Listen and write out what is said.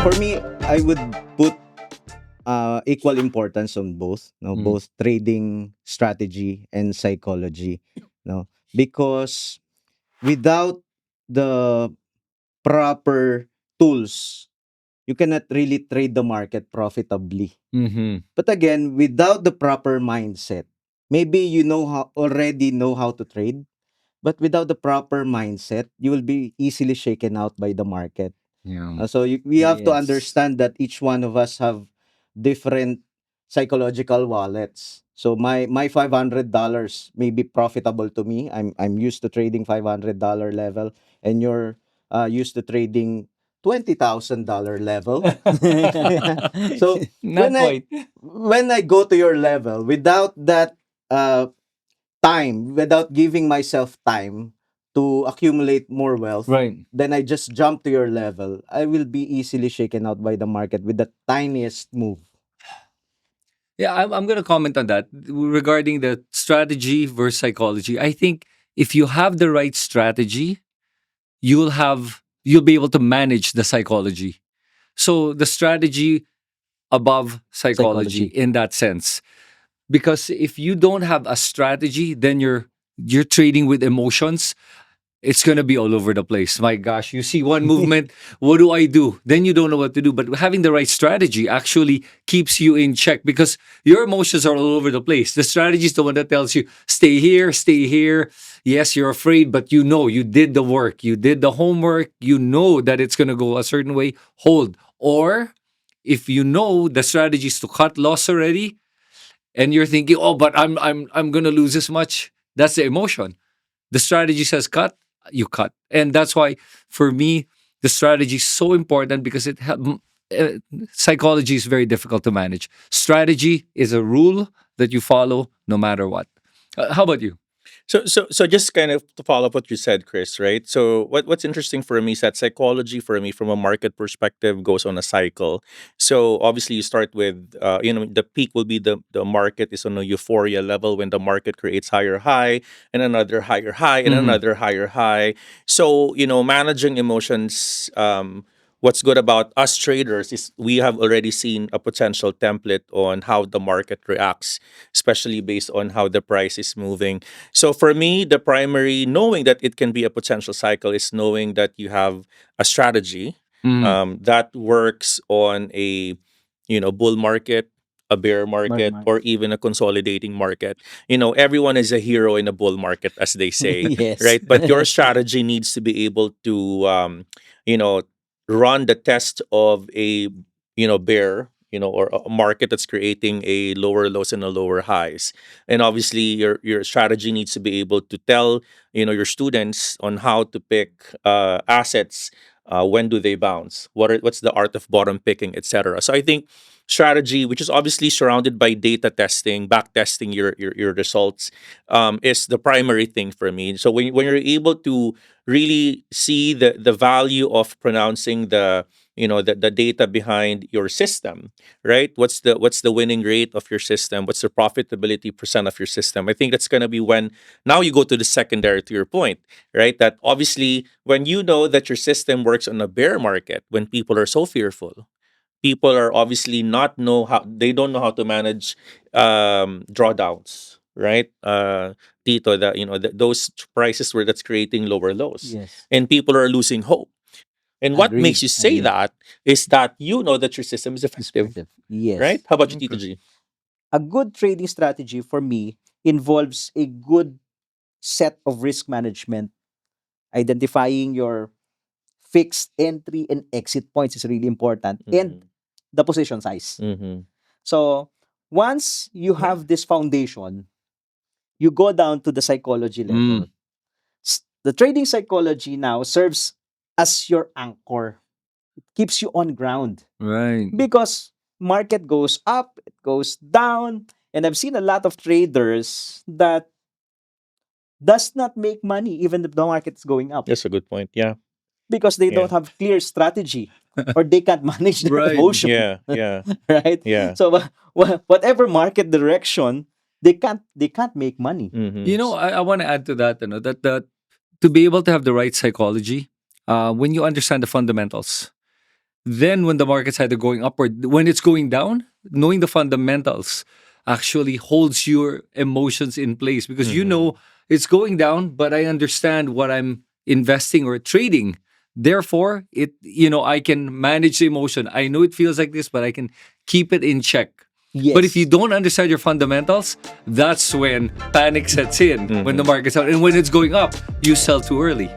For me, I would put equal importance on both, no, Mm. both trading strategy and psychology, no, because without the proper tools, you cannot really trade the market profitably. Mm-hmm. But again, without the proper mindset, maybe you already know how to trade, but without the proper mindset, you will be easily shaken out by the market. Yeah. We have to Yes. understand that each one of us have different psychological wallets. So my $500 may be profitable to me. I'm used to trading $500 level, and you're used to trading $20,000 level. So Not when I quite. when I go to your level without that uh, time, without giving myself time to accumulate more wealth, Right. then I just jump to your level, I will be easily shaken out by the market with the tiniest move. Yeah, I'm going to comment on that regarding the strategy versus psychology. I think if you have the right strategy, you'll be able to manage the psychology. So the strategy above psychology Psychology. in that sense. Because if you don't have a strategy, then you're trading with emotions. It's gonna be all over the place. My gosh, you see one movement, what do I do? Then you don't know what to do. But having the right strategy actually keeps you in check because your emotions are all over the place. The strategy is the one that tells you, stay here, stay here. Yes, you're afraid, but you know you did the work, you did the homework, you know that it's gonna go a certain way. Hold. Or if you know the strategy is to cut loss already, and you're thinking, oh, but I'm gonna lose this much. That's the emotion. The strategy says cut, you cut. And that's why for me, the strategy is so important because uh, psychology is very difficult to manage. Strategy is a rule that you follow no matter what. How about you? So just kind of to follow up what you said, Chris, right? So what's interesting for me is that psychology for me from a market perspective goes on a cycle. So obviously you start with the peak will be the market is on a euphoria level when the market creates higher high and another higher high and Mhm. another higher high. So, managing emotions what's good about us traders is we have already seen a potential template on how the market reacts, especially based on how the price is moving. So for me, the primary knowing that it can be a potential cycle is knowing that you have a strategy Mhm. that works on a bull market, a bear Mark market, mark. or even a consolidating market. Everyone is a hero in a bull market, as they say, Yes. right? But your strategy needs to be able to you know run the test of a bear, or a market that's creating a lower lows and a lower highs. And obviously your strategy needs to be able to tell your students on how to pick assets, when do they bounce, what's the art of bottom picking, etc. So I think strategy, which is obviously surrounded by data testing, back testing your results, is the primary thing for me. So when you're able to really see the value of pronouncing the data behind your system, right? What's the winning rate of your system? What's the profitability percent of your system? I think that's going to be when now you go to the secondary, to your point, right? That obviously when you know that your system works on a bear market, when people are so fearful, people are obviously not know how they don't know how to manage drawdowns, right? Tito, that those prices where that's creating lower lows, Yes. and people are losing hope. And what makes Agree. you say Agree. that is that you know that your system is It's effective, effective. right? Yes. How about you, Tito Okay. G? A good trading strategy for me involves a good set of risk management. Identifying your fixed entry and exit points is really important, and Mm-hmm. the position size. Mm-hmm. So once you have this foundation, you go down to the psychology Mm. level. The trading psychology now serves as your anchor. It keeps you on ground Right. because market goes up, it goes down, and I've seen a lot of traders that does not make money even if the market is going up That's a good point. Yeah. because they Yeah. don't have clear strategy or they can't manage their Right. emotion. Yeah. Yeah. Right? Yeah. So whatever market direction, they can't make money. Mm-hmm. You know, I want to add to that, that to be able to have the right psychology, when you understand the fundamentals, Then when the market's either going upward, when it's going down, knowing the fundamentals actually holds your emotions in place because you know it's going down, but I understand what I'm investing or trading. Therefore, I can manage the emotion. I know it feels like this, but I can keep it in check. But if you Yes. don't understand your fundamentals, that's when panic sets in when the market's out. And when it's going up, you sell too early.